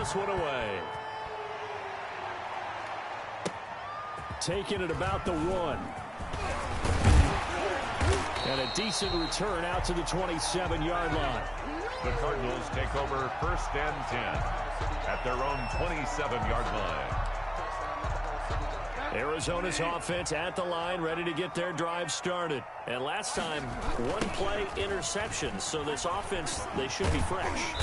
this one away. Taking it about the 1. And a decent return out to the 27-yard line. The Cardinals take over 1st and 10 at their own 27-yard line. Arizona's offense at the line, ready to get their drive started. And last time, 1-play interception, so this offense, they should be fresh.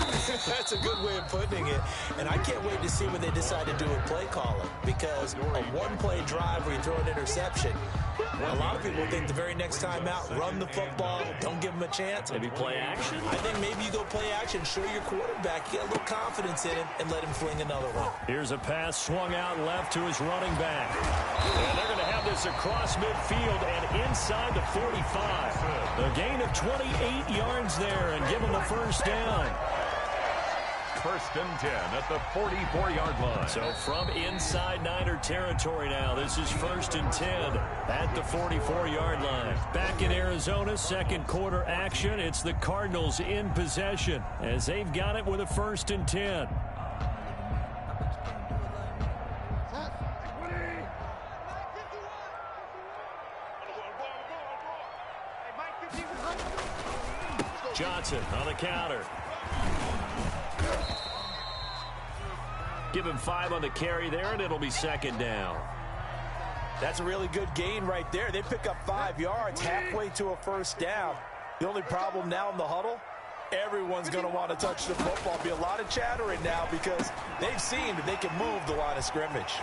That's a good way of putting it. And I can't wait to see what they decide to do with play calling, because a 1-play drive where you throw an interception, a lot of people think the very next time out, run the football, don't give them a chance. Maybe play action? I think maybe you go play action, show your quarterback, get a little confidence in him, and let him fling another one. Here's a pass swung out left to his running back. And they're going to have this across midfield and inside the 45. A gain of 28 yards there and give them a first down. 1st and 10 at the 44-yard line. So from inside Niner territory now, this is 1st and 10 at the 44-yard line. Back in Arizona, second quarter action. It's the Cardinals in possession as they've got it with a 1st and 10. Johnson on the counter. Give him 5 on the carry there, and it'll be 2nd down. That's a really good gain right there. They pick up 5 yards halfway to a first down. The only problem now in the huddle, everyone's going to want to touch the football. Be a lot of chattering now because they've seen that they can move the line of scrimmage.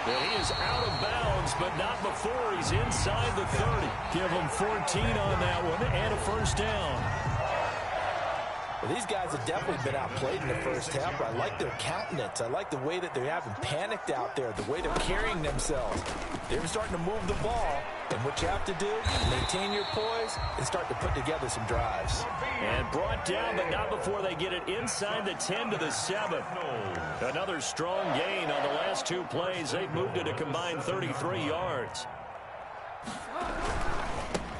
Well, he is out of bounds, but not before he's inside the 30. Give him 14 on that one and a first down. Well, these guys have definitely been outplayed in the first half, but I like their countenance. I like the way that they haven't panicked out there, the way they're carrying themselves. They're starting to move the ball, and what you have to do, maintain your poise and start to put together some drives. And brought down, but not before they get it inside the 10 to the 7. Another strong gain on the last 2 plays. They've moved it a combined 33 yards.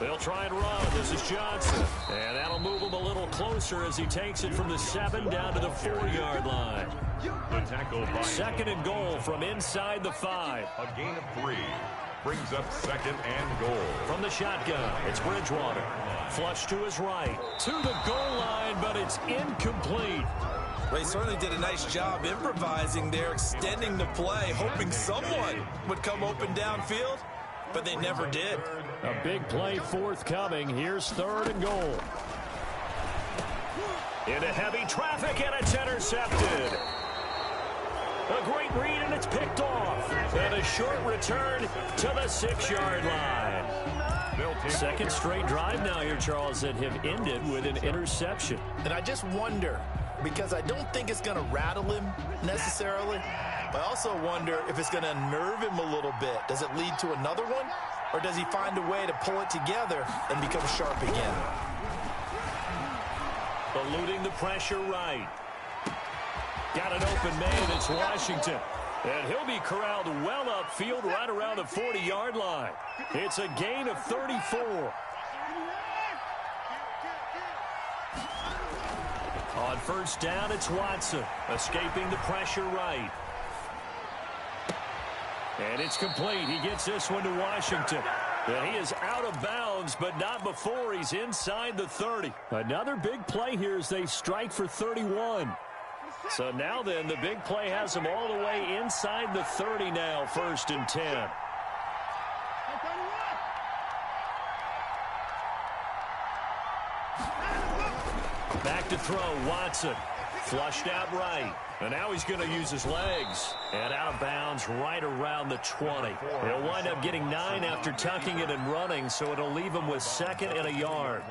They'll try and run. This is Johnson. And that'll move him a little closer as he takes it from the 7 down to the 4-yard line. The tackle by 2nd and goal from inside the 5. A gain of 3 brings up 2nd and goal. From the shotgun, it's Bridgewater. Flush to his right. To the goal line, but it's incomplete. Well, he certainly did a nice job improvising there, extending the play, hoping someone would come open downfield, but they never did. A big play forthcoming. Here's 3rd and goal. Into heavy traffic, and it's intercepted. A great read, and it's picked off. And a short return to the 6-yard line. 2nd straight drive now here, Charles, that have ended with an interception. And I just wonder, because I don't think it's going to rattle him necessarily, but I also wonder if it's going to nerve him a little bit. Does it lead to another one? Or does he find a way to pull it together and become sharp again? Eluding the pressure right. Got an open man. It's Washington. And he'll be corralled well upfield right around the 40-yard line. It's a gain of 34. On 1st down, it's Watson. Escaping the pressure right. And it's complete. He gets this one to Washington. And he is out of bounds, but not before he's inside the 30. Another big play here as they strike for 31. So now then, the big play has him all the way inside the 30 now, 1st and 10. Back to throw, Watson. Flushed out right. And now he's going to use his legs. And out of bounds right around the 20. He'll wind up getting 9 after tucking it and running, so it'll leave him with 2nd and a yard.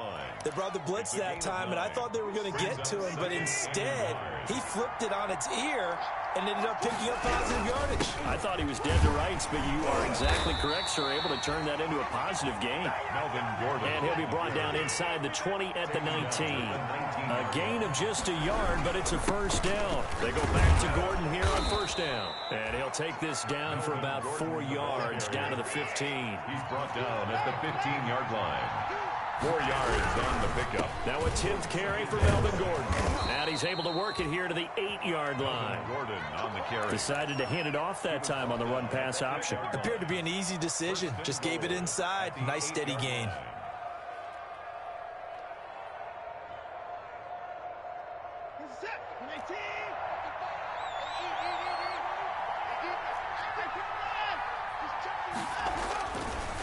They brought the blitz that time, and I thought they were going to get to him, but instead, he flipped it on its ear and ended up picking up positive yardage. I thought he was dead to rights, but you are exactly correct, sir. Able to turn that into a positive gain. And he'll be brought down inside the 20 at the 19. A gain of just a yard, but it's a first down. They go back to Gordon here on 1st down. And he'll take this down for about 4 yards down to the 15. He's brought down at the 15-yard line. 4 yards on the pickup. Now a 10th carry for Melvin Gordon. And he's able to work it here to the 8-yard line. Gordon on the carry. Decided to hand it off that time on the run-pass option. Appeared to be an easy decision. Just gave it inside. Nice steady gain.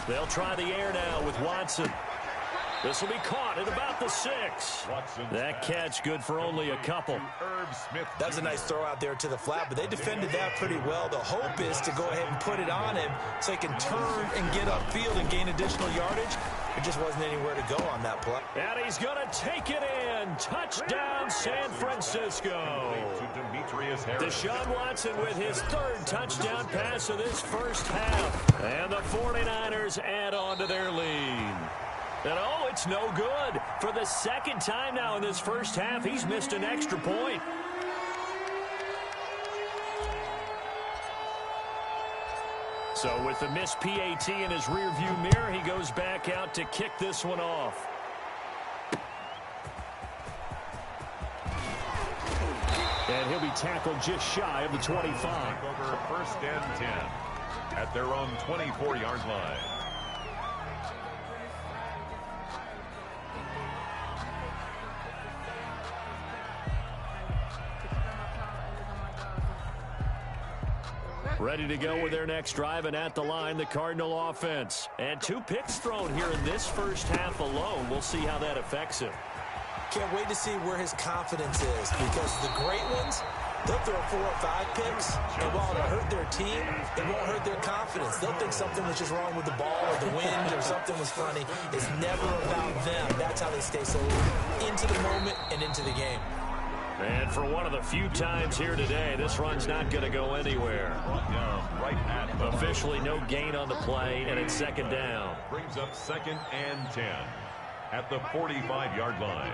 They'll try the air now with Watson. This will be caught at about the 6. That catch good for only a couple. That was a nice throw out there to the flat, but they defended that pretty well. The hope is to go ahead and put it on him so he can turn and get upfield and gain additional yardage. There just wasn't anywhere to go on that play. And he's going to take it in. Touchdown, San Francisco. Deshaun Watson with his 3rd touchdown pass of this first half. And the 49ers add on to their lead. And oh, it's no good. For the 2nd time now in this first half, he's missed an extra point. So with the missed PAT in his rearview mirror, he goes back out to kick this one off. And he'll be tackled just shy of the 25. Over 1st and 10 at their own 24-yard line. Ready to go with their next drive, and at the line, the Cardinal offense. And 2 picks thrown here in this first half alone. We'll see how that affects him. Can't wait to see where his confidence is, because the great ones, they'll throw 4 or 5 picks, and while it'll hurt their team, it won't hurt their confidence. They'll think something was just wrong with the ball or the wind or something was funny. It's never about them. That's how they stay so into the moment and into the game. And for one of the few times here today, this run's not going to go anywhere. Officially no gain on the play, and it's 2nd down. Brings up 2nd and 10 at the 45-yard line.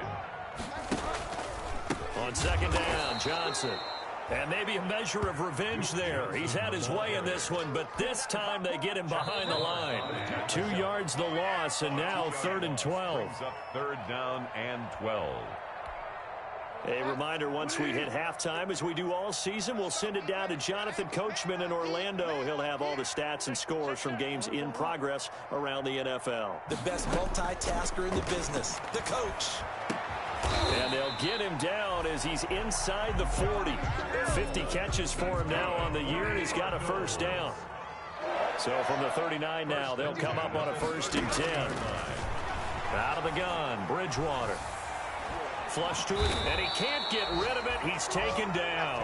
On 2nd down, Johnson. And maybe a measure of revenge there. He's had his way in this one, but this time they get him behind the line. 2 yards the loss, and now 3rd and 12. Brings up 3rd down and 12. A reminder, once we hit halftime, as we do all season, we'll send it down to Jonathan Coachman in Orlando. He'll have all the stats and scores from games in progress around the NFL. The best multitasker in the business, the coach. And they'll get him down as he's inside the 40. 50 catches for him now on the year, and he's got a 1st down. So from the 39 now, they'll come up on a 1st and 10. Out of the gun, Bridgewater. Flush to it, and he can't get rid of it. He's taken down.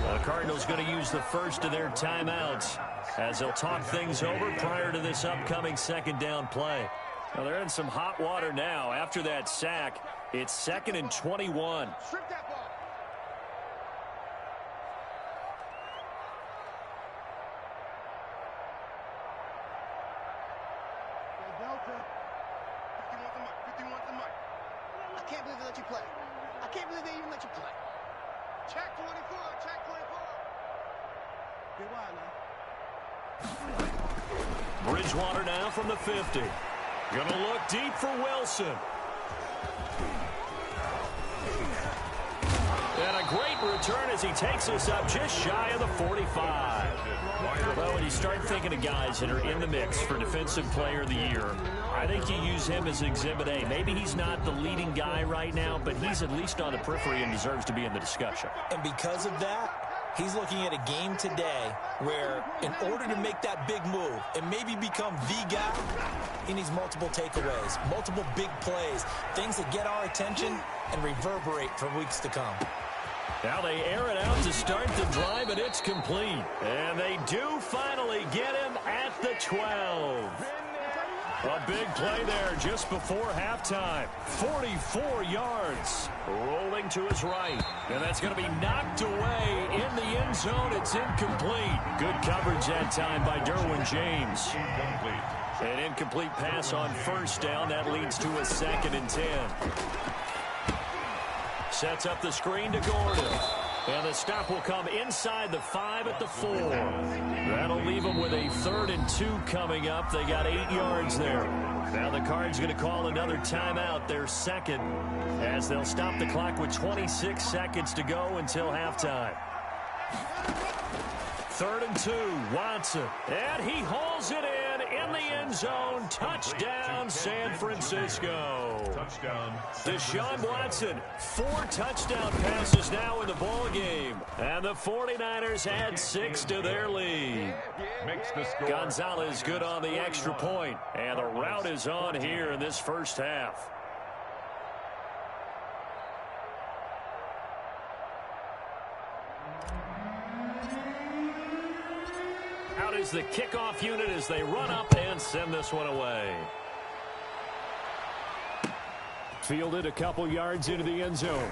The Cardinals going to use the first of their timeouts as they'll talk things over prior to this upcoming 2nd down play. Well, they're in some hot water now. After that sack, it's 2nd and 21. I can't believe they let you play. I can't believe they even let you play. Check 24, check 24. Get wide now. Bridgewater now from the 50. Gonna look deep for Wilson. And a great return as he takes us up just shy of the 45. Well, when you start thinking of guys that are in the mix for Defensive Player of the Year, I think you use him as Exhibit A. Maybe he's not the leading guy right now, but he's at least on the periphery and deserves to be in the discussion. And because of that, he's looking at a game today where in order to make that big move and maybe become the guy, he needs multiple takeaways, multiple big plays, things that get our attention and reverberate for weeks to come. Now they air it out to start the drive, and it's complete. And they do finally get him at the 12. A big play there just before halftime. 44 yards. Rolling to his right. And that's going to be knocked away in the end zone. It's incomplete. Good coverage that time by Derwin James. An incomplete pass on 1st down. That leads to a 2nd and 10. Sets up the screen to Gordon. And the stop will come inside the 5 at the 4. That'll leave them with a 3rd and 2 coming up. They got 8 yards there. Now the Cards going to call another timeout, their second, as they'll stop the clock with 26 seconds to go until halftime. 3rd and 2, Watson. And he hauls it in the end zone. Touchdown, San Francisco. Touchdown. Deshaun Watson, 4 touchdown passes now in the ball game. And the 49ers add 6 to their lead. Makes the score. Gonzalez good on the extra point. And the route is on here in this first half. Out is the kickoff unit as they run up and send this one away. Fielded a couple yards into the end zone.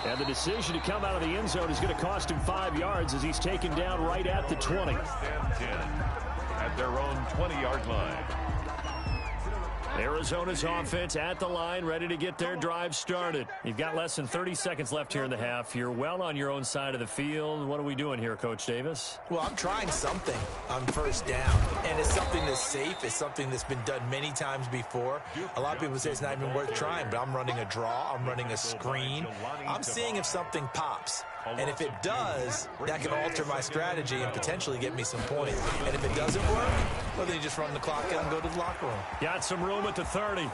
And the decision to come out of the end zone is going to cost him 5 yards as he's taken down right at the 20. First and 10 at their own 20-yard line. Arizona's offense at the line, ready to get their drive started. You've got less than 30 seconds left here in the half. You're well on your own side of the field. What are we doing here, Coach Davis? Well, I'm trying something on first down, and it's something that's safe. It's something that's been done many times before. A lot of people say it's not even worth trying, but I'm running a draw. I'm running a screen. I'm seeing if something pops. And if it does, that can alter my strategy and potentially get me some points. And if it doesn't work, well, then you just run the clock out and go to the locker room. Got some room at the 30.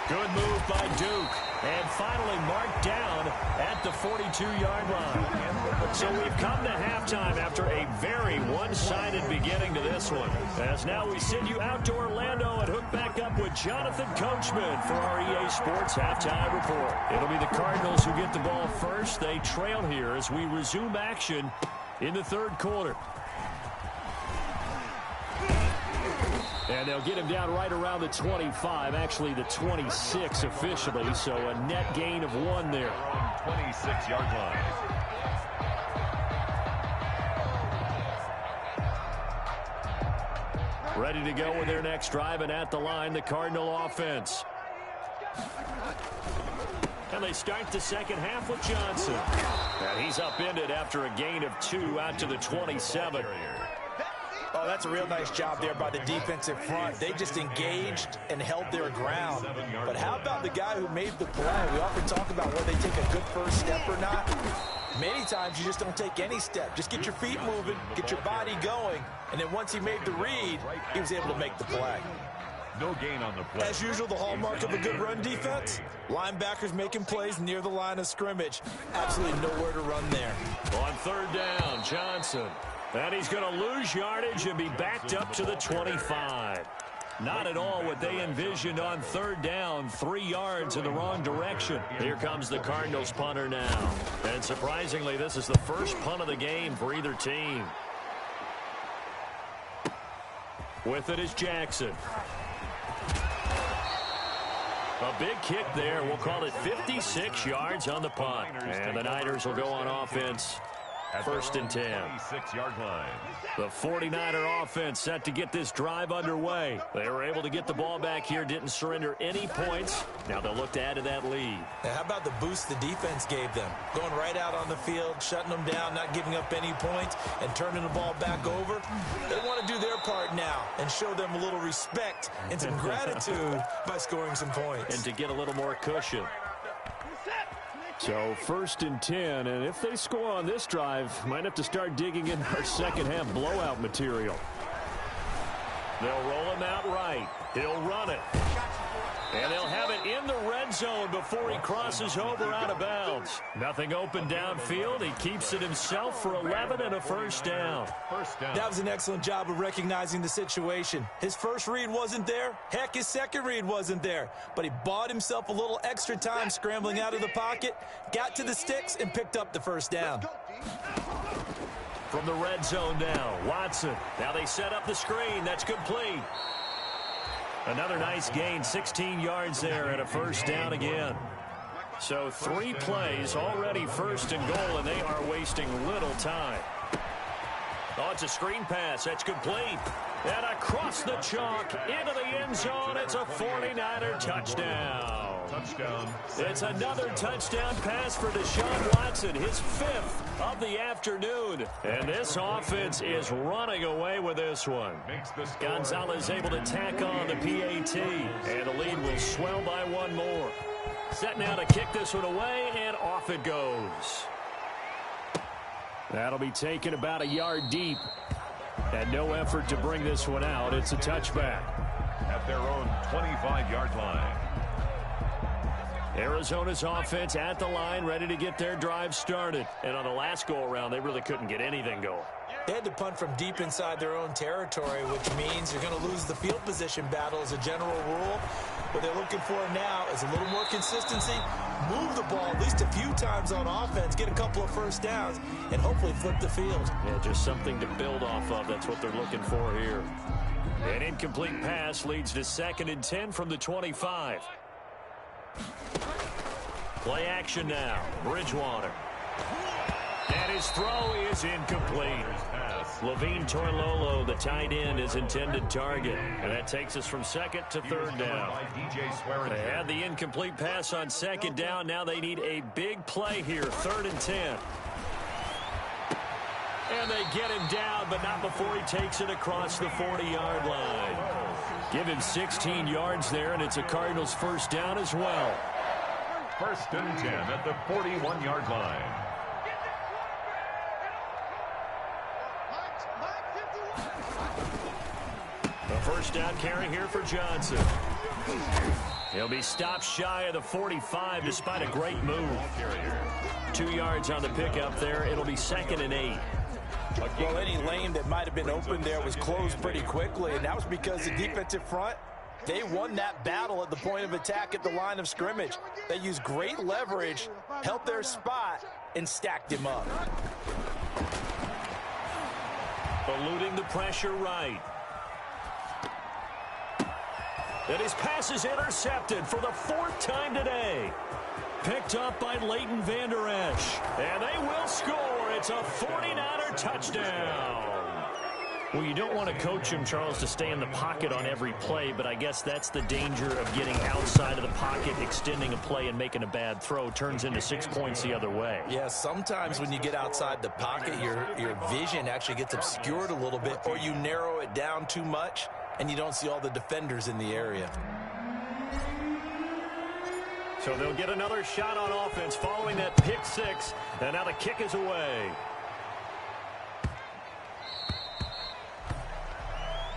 Good move by Duke. And finally marked down at the 42-yard line. So we've come to halftime after a very one-sided beginning to this one. As now we send you out to Orlando and hook back up with Jonathan Coachman for our EA Sports Halftime Report. It'll be the Cardinals who get the ball first. They trail here as we resume action in the third quarter. And they'll get him down right around the 25, actually the 26 officially, so a net gain of 1 there. 26-yard line. Ready to go with their next drive, and at the line, the Cardinal offense. And they start the second half with Johnson. And he's upended after a gain of 2 out to the 27. Oh, that's a real nice job there by the defensive front. They just engaged and held their ground. But how about the guy who made the play? We often talk about whether they take a good first step or not. Many times you just don't take any step. Just get your feet moving, get your body going, and then once he made the read, he was able to make the play. No gain on the play. As usual, the hallmark of a good run defense, linebackers making plays near the line of scrimmage. Absolutely nowhere to run there. On third down, Johnson. And he's going to lose yardage and be backed up to the 25. Not at all what they envisioned on third down. 3 yards in the wrong direction. Here comes the Cardinals punter now. And surprisingly, this is the first punt of the game for either team. With it is Jackson. A big kick there. We'll call it 56 yards on the punt. And the Niners will go on offense. First and 10. 26-yard line. The 49er offense set to get this drive underway. They were able to get the ball back here, didn't surrender any points. Now they'll look to add to that lead. Now, how about the boost the defense gave them? Going right out on the field, shutting them down, not giving up any points, and turning the ball back over. They want to do their part now and show them a little respect and some gratitude by scoring some points. And to get a little more cushion. So first and 10, and if they score on this drive, might have to start digging in our second half blowout material. They'll roll him out right. He'll run it. And they'll have it in the red zone before he crosses over out of bounds. Nothing open downfield. He keeps it himself for 11 and a first down. That was an excellent job of recognizing the situation. His first read wasn't there. Heck, his second read wasn't there. But he bought himself a little extra time scrambling out of the pocket, got to the sticks, and picked up the first down. From the red zone now, Watson. Now they set up the screen. That's complete. Another nice gain, 16 yards there and a first down again. So 3 plays, already first and goal, and they are wasting little time. Oh, it's a screen pass. That's complete. And across the chalk into the end zone, it's a 49er touchdown. Touchdown. It's another touchdown pass for Deshaun Watson, his 5th of the afternoon. And this offense is running away with this one. Gonzalez able to tack on the PAT, and the lead will swell by one more. Set now to kick this one away, and off it goes. That'll be taken about a yard deep. And no effort to bring this one out. It's a touchback. At their own 25-yard line. Arizona's offense at the line, ready to get their drive started. And on the last go-around, they really couldn't get anything going. They had to punt from deep inside their own territory, which means you're going to lose the field position battle as a general rule. What they're looking for now is a little more consistency, move the ball at least a few times on offense, get a couple of first downs, and hopefully flip the field. Yeah, just something to build off of. That's what they're looking for here. An incomplete pass leads to 2nd and 10 from the 25. Play action now. Bridgewater. And his throw is incomplete. Levine Torlolo, the tight end, is intended target. And that takes us from 2nd to 3rd down. They had the incomplete pass on 2nd down. Now they need a big play here. 3rd and 10. And they get him down, but not before he takes it across the 40-yard line. Give him 16 yards there, and it's a Cardinals first down as well. 1st and 10 at the 41-yard line. A first down carry here for Johnson. He'll be stopped shy of the 45 despite a great move. 2 yards on the pickup there. It'll be 2nd and 8. Well, any lane that might have been open there was closed pretty quickly, and that was because the defensive front, they won that battle at the point of attack at the line of scrimmage. They used great leverage, held their spot, and stacked him up. Eluding the pressure right. And his pass is intercepted for the 4th time today. Picked up by Leighton Vander Esch. And they will score. It's a 49er touchdown. Well, you don't want to coach him, Charles, to stay in the pocket on every play, but I guess that's the danger of getting outside of the pocket, extending a play, and making a bad throw. Turns into 6 points the other way. Yeah, sometimes when you get outside the pocket, your vision actually gets obscured a little bit, or you narrow it down too much, and you don't see all the defenders in the area. So they'll get another shot on offense following that pick 6, and now the kick is away.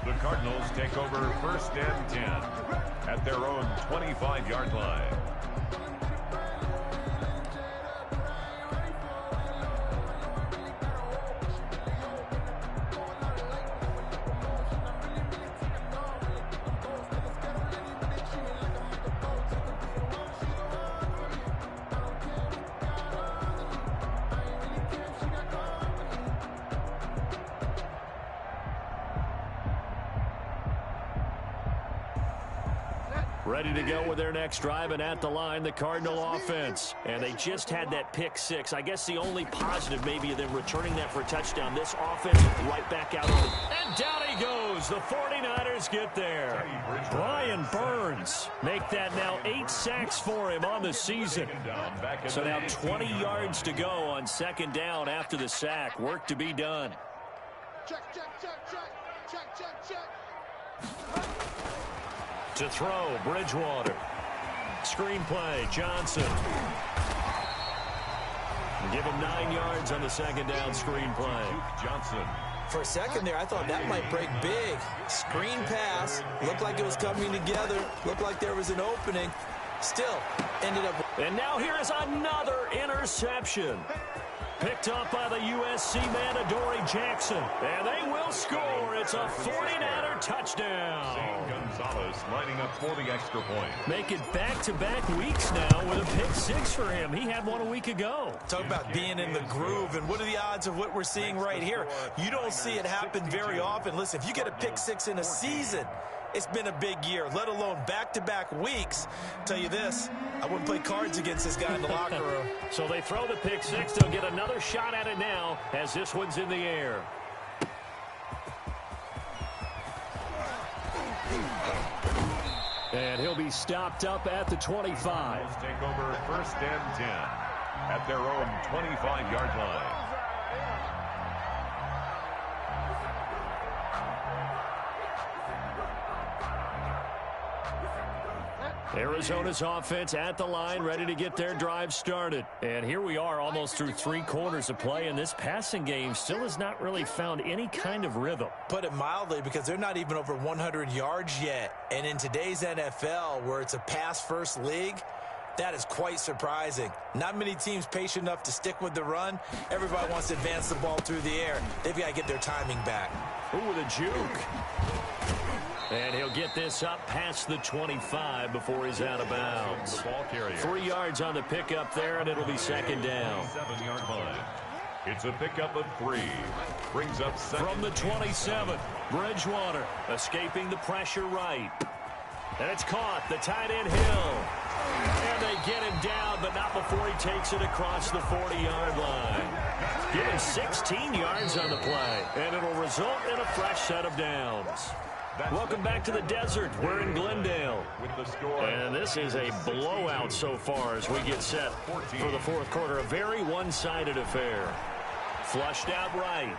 The Cardinals take over 1st and 10 at their own 25-yard line. Ready to go with their next drive, and at the line, the Cardinal offense. And they just had that pick 6. I guess the only positive maybe of them returning that for a touchdown. This offense right back out on it. And down he goes. The 49ers get there. Brian Burns make that now 8 sacks for him on the season. So now 20 yards to go on 2nd down after the sack. Work to be done. Check, check, check, check, check, check, check. To throw, Bridgewater. Screenplay, Johnson. Give him 9 yards on the 2nd down screenplay. Johnson. For a second there, I thought that might break big. Screen pass. Looked like it was coming together. Looked like there was an opening. Still, ended up. And now here is another interception. Picked up by the USC man, Adoree Jackson. And they will score. It's a 49er touchdown. Gonzalez lining up for the extra point. Make it back-to-back weeks now with a pick 6 for him. He had one a week ago. Talk about being in the groove, and what are the odds of what we're seeing right here? You don't see it happen very often. Listen, if you get a pick 6 in a season, it's been a big year, let alone back-to-back weeks. Tell you this, I wouldn't play cards against this guy in the locker room. So they throw the pick 6. They'll get another shot at it now as this one's in the air. And he'll be stopped up at the 25. Take over first and 10 at their own 25-yard line. Arizona's offense at the line, ready to get their drive started. And here we are almost through 3 quarters of play, and this passing game still has not really found any kind of rhythm. Put it mildly, because they're not even over 100 yards yet. And in today's NFL, where it's a pass-first league, that is quite surprising. Not many teams patient enough to stick with the run. Everybody wants to advance the ball through the air. They've got to get their timing back. Ooh, with a juke. And he'll get this up past the 25 before he's out of bounds. 3 yards on the pickup there, and it'll be second down. 7-yard line. It's a pickup of 3. Brings up second. From the 27, Bridgewater escaping the pressure right. And it's caught. The tight end Hill. And they get him down, but not before he takes it across the 40-yard line. Give him 16 yards on the play, and it'll result in a fresh set of downs. Welcome back to the desert. We're in Glendale. And this is a blowout so far as we get set for the fourth quarter. A very one-sided affair. Flushed out right.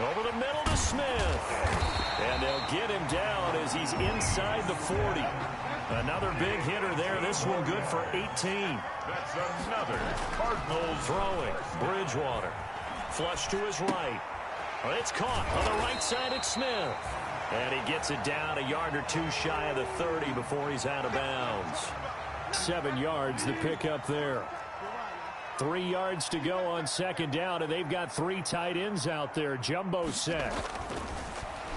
Over the middle to Smith. And they'll get him down as he's inside the 40. Another big hitter there. This one good for 18. That's another Cardinals throwing. Bridgewater. Flush to his right. It's caught on the right side at Smith. And he gets it down a yard or 2 shy of the 30 before he's out of bounds. 7 yards the pickup there. 3 yards to go on second down, and they've got 3 tight ends out there. Jumbo set.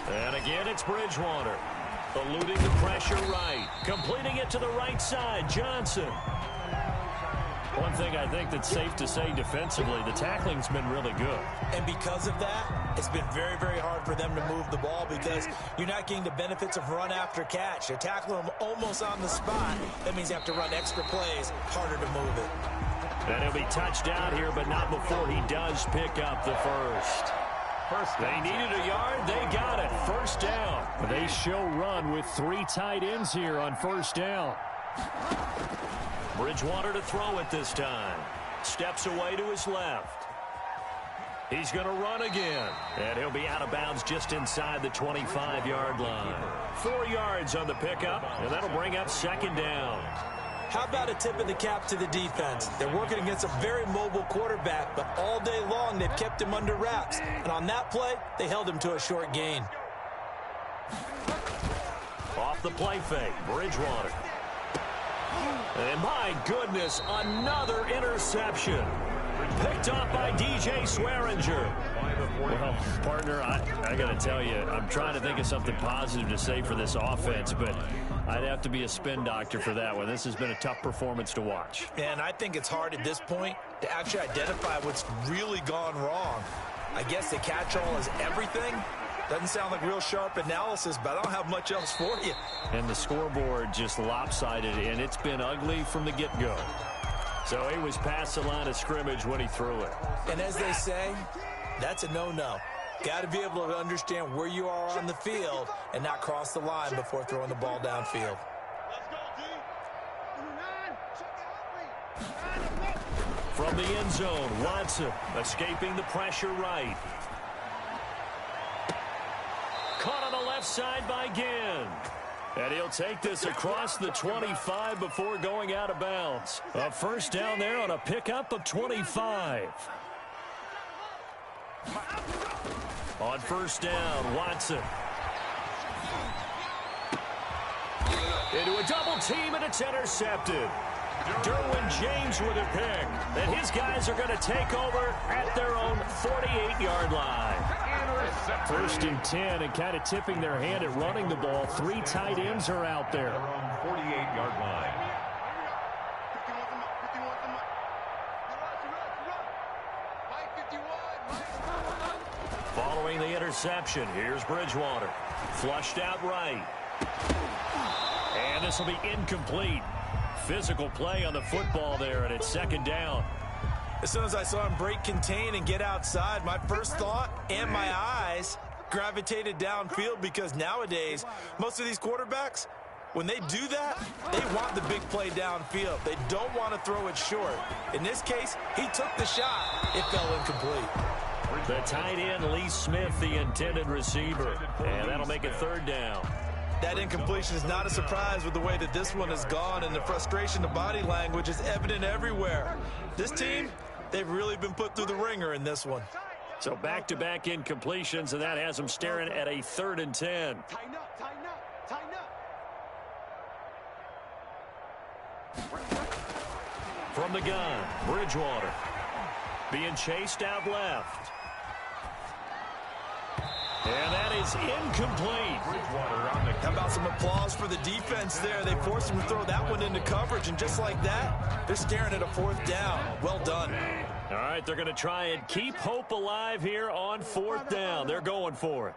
And again, it's Bridgewater. Eluding the pressure right. Completing it to the right side. Johnson. One thing I think that's safe to say defensively, the tackling's been really good. And because of that, it's been very, very hard for them to move the ball because you're not getting the benefits of run after catch. They're tackling them almost on the spot. That means you have to run extra plays, harder to move it. And he'll be touched down here, but not before he does pick up the first. They needed a yard. They got it. First down. They show run with 3 tight ends here on first down. Bridgewater to throw it this time. Steps away to his left. He's going to run again. And he'll be out of bounds just inside the 25-yard line. 4 yards on the pickup, and that'll bring up second down. How about a tip of the cap to the defense? They're working against a very mobile quarterback, but all day long they've kept him under wraps. And on that play, they held him to a short gain. Off the play fake, Bridgewater. And my goodness, another interception. Picked up by DJ Swearinger. Well, partner, I got to tell you, I'm trying to think of something positive to say for this offense, but I'd have to be a spin doctor for that one. This has been a tough performance to watch. And I think it's hard at this point to actually identify what's really gone wrong. I guess the catch-all is everything. Doesn't sound like real sharp analysis, but I don't have much else for you. And the scoreboard just lopsided, and it's been ugly from the get-go. So he was past the line of scrimmage when he threw it. And as they say, that's a no-no. Got to be able to understand where you are on the field and not cross the line before throwing the ball downfield. From the end zone, Watson escaping the pressure right. Caught on the left side by Ginn. And he'll take this across the 25 before going out of bounds. A first down there on a pickup of 25. On first down, Watson. Into a double team, and it's intercepted. Derwin James with a pick. And his guys are going to take over at their own 48-yard line. First and 10, and kind of tipping their hand at running the ball. 3 tight ends are out there. 48-yard line. Following the interception, here's Bridgewater. Flushed out right. And this will be incomplete. Physical play on the football there, and it's second down. As soon as I saw him break contain and get outside, my first thought and my eyes gravitated downfield because nowadays, most of these quarterbacks, when they do that, they want the big play downfield. They don't want to throw it short. In this case, he took the shot. It fell incomplete. The tight end, Lee Smith, the intended receiver. And that'll make it third down. That incompletion is not a surprise with the way that this one has gone, and the frustration, the body language is evident everywhere. This team, they've really been put through the ringer in this one. So back-to-back incompletions, and that has them staring at a 3rd and 10. Tighten up, tighten up, tighten up. From the gun, Bridgewater. Being chased out left. And that is incomplete. How about some applause for the defense there? They forced him to throw that one into coverage, and just like that, they're staring at a 4th down. Well done. All right, they're going to try and keep hope alive here on 4th down. They're going for it.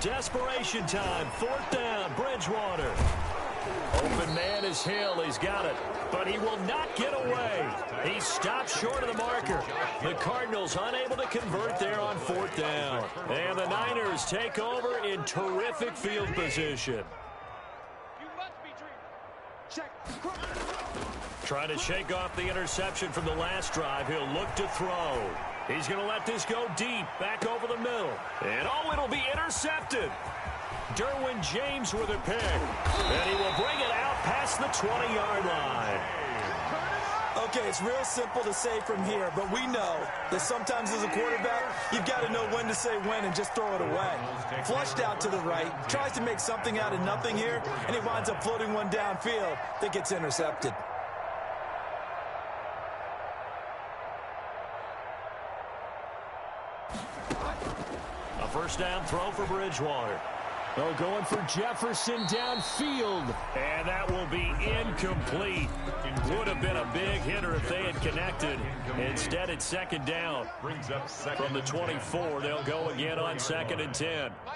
Desperation time, 4th down, Bridgewater. Open man is Hill. He's got it, but he will not get away. He stops short of the marker. The Cardinals unable to convert there on 4th down. And the Niners take over in terrific field position. Trying to shake off the interception from the last drive. He'll look to throw. He's going to let this go deep, back over the middle. And it'll be intercepted. Derwin James with a pick. And he will bring it out past the 20-yard line. Okay, it's real simple to say from here, but we know that sometimes as a quarterback, you've got to know when to say when and just throw it away. Flushed out to the right, tries to make something out of nothing here, and he winds up floating one downfield that gets intercepted. A 1st down throw for Bridgewater. Oh, going for Jefferson downfield. And that will be incomplete. Would have been a big hitter if they had connected. Instead, it's 2nd down. From the 24, they'll go again on 2nd and 10. I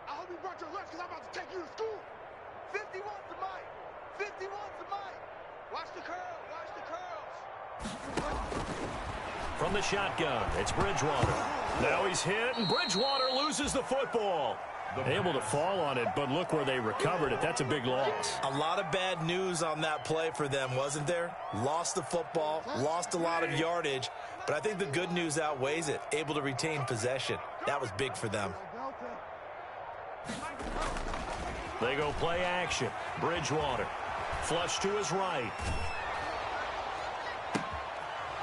hope you brought your lunch because I'm about to take you to school. 51's the mic. 51's the mic. Watch the curl. Watch the curls. From the shotgun, it's Bridgewater. Now he's hit, and Bridgewater loses the football. Able to fall on it, but look where they recovered it. That's a big loss. A lot of bad news on that play for them, wasn't there? Lost the football, lost a lot of yardage, but I think the good news outweighs it. Able to retain possession. That was big for them. They go play action. Bridgewater. Flush to his right.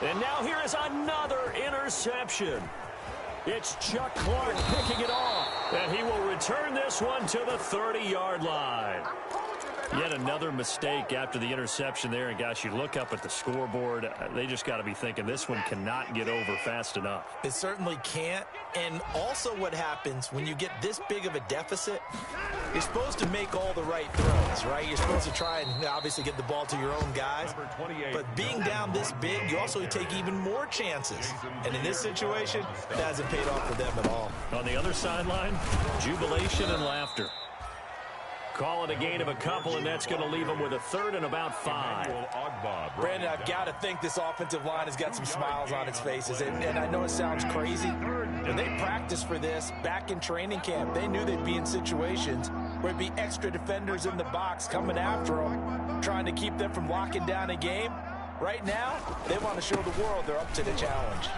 And now here is another interception. It's Chuck Clark picking it off. And he will return this one to the 30-yard line. Yet another mistake after the interception there. And, gosh, you look up at the scoreboard. They just got to be thinking this one cannot get over fast enough. It certainly can't. And also what happens when you get this big of a deficit, you're supposed to make all the right throws, right? You're supposed to try and obviously get the ball to your own guys. But being down this big, you also take even more chances. And in this situation, it hasn't paid off for them at all. On the other sideline, jubilation and laughter. Call it a gain of a couple, and that's going to leave them with a 3rd and about 5. Brandon, I've got to think this offensive line has got some smiles on its faces. And I know it sounds crazy, but they practiced for this back in training camp. They knew they'd be in situations where it'd be extra defenders in the box coming after them, trying to keep them from locking down a game. Right now, they want to show the world they're up to the challenge.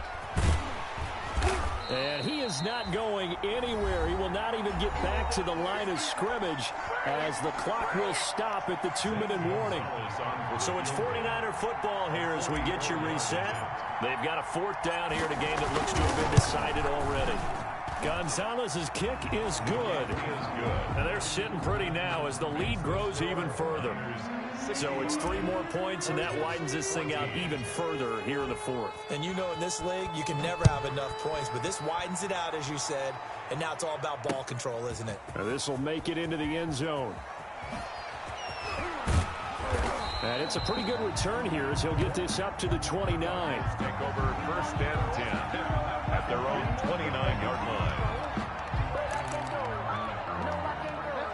And he is not going anywhere. He will not even get back to the line of scrimmage as the clock will stop at the 2-minute warning. So it's 49er football here as we get you reset. They've got a 4th down here in a game that looks to have been decided already. Gonzalez's kick is good. And they're sitting pretty now as the lead grows even further. So it's 3 more points, and that widens this thing out even further here in the 4th. And you know in this league, you can never have enough points, but this widens it out, as you said, and now it's all about ball control, isn't it? This will make it into the end zone. And it's a pretty good return here as he'll get this up to the 29. Take over 1st and 10 at their own 29-yard line.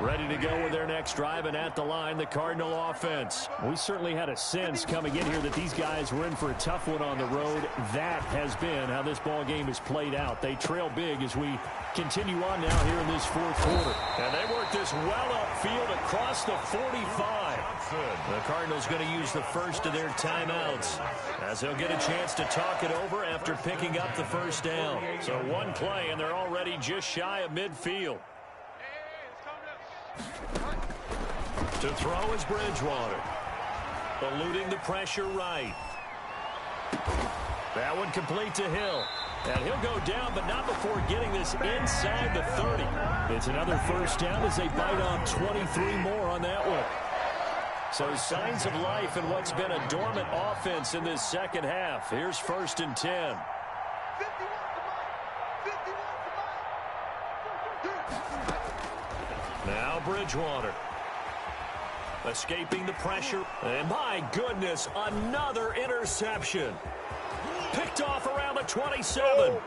Ready to go with their next drive, and at the line, the Cardinal offense. We certainly had a sense coming in here that these guys were in for a tough one on the road. That has been how this ball game has played out. They trail big as we continue on now here in this fourth quarter. And they work this well upfield across the 45. The Cardinals going to use the first of their timeouts as they'll get a chance to talk it over after picking up the first down. So one play, and they're already just shy of midfield. To throw is Bridgewater. Eluding the pressure right. That one complete to Hill. And he'll go down, but not before getting this inside the 30. It's another first down as they bite on 23 more on that one. So signs of life in what's been a dormant offense in this second half. Here's 1st and 10. Now Bridgewater. Escaping the pressure. And my goodness, another interception. Picked off around the 27.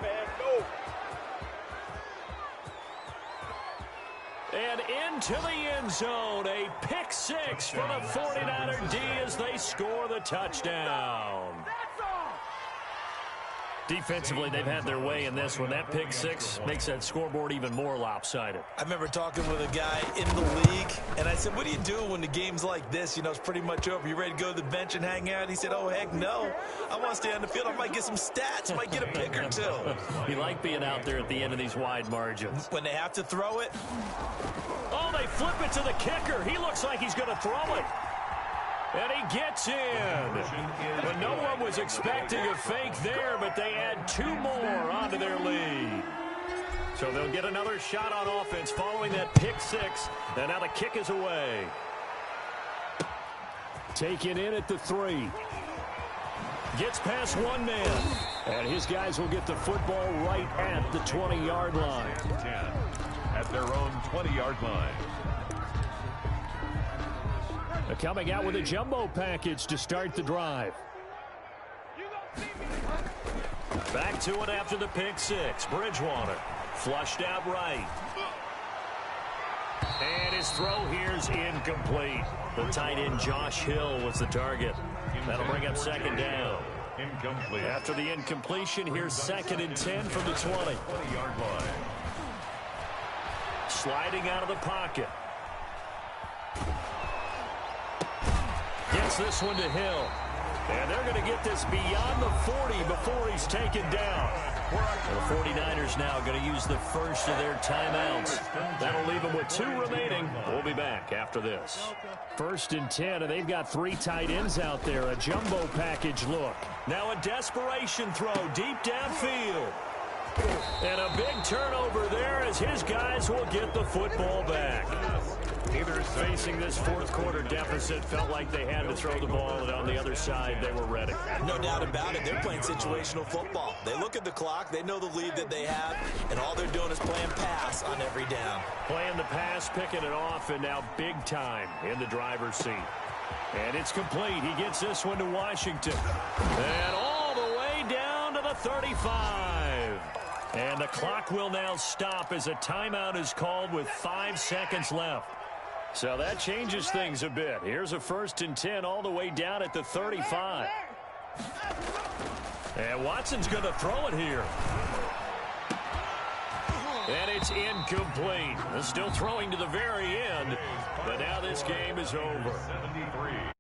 And into the end zone. A pick six for the 49er D as they score the touchdown. Defensively, they've had their way in this one. That pick six makes that scoreboard even more lopsided. I remember talking with a guy in the league, and I said, what do you do when the game's like this? You know, it's pretty much over. You ready to go to the bench and hang out? He said, oh, heck no. I want to stay on the field. I might get some stats. I might get a pick or two. You like being out there at the end of these wide margins. When they have to throw it. Oh, they flip it to the kicker. He looks like he's going to throw it. And he gets in. But no one was expecting a fake there, but they add 2 more onto their lead. So they'll get another shot on offense following that pick six. And now the kick is away. Taken in at the 3. Gets past one man. And his guys will get the football right at the 20-yard line. 10 at their own 20-yard line. Coming out with a jumbo package to start the drive. Back to it after the pick six. Bridgewater flushed out right. And his throw here's incomplete. The tight end Josh Hill was the target. That'll bring up 2nd down. Incomplete. After the incompletion, here's 2nd and 10 from the 20-yard line. Sliding out of the pocket. Gets this one to Hill. And they're going to get this beyond the 40 before he's taken down. The 49ers now going to use the first of their timeouts. That'll leave them with 2 remaining. We'll be back after this. 1st and 10, and they've got 3 tight ends out there. A jumbo package look. Now a desperation throw deep downfield. And a big turnover there as his guys will get the football back. Facing this fourth quarter deficit, felt like they had to throw the ball, and on the other side, they were ready. No doubt about it. They're playing situational football. They look at the clock, they know the lead that they have, and all they're doing is playing pass on every down. Playing the pass, picking it off, and now big time in the driver's seat. And it's complete. He gets this one to Washington. And all the way down to the 35. And the clock will now stop as a timeout is called with 5 seconds left. So that changes things a bit. Here's a 1st and 10 all the way down at the 35. And Watson's going to throw it here. And it's incomplete. Still throwing to the very end. But now this game is over. 73.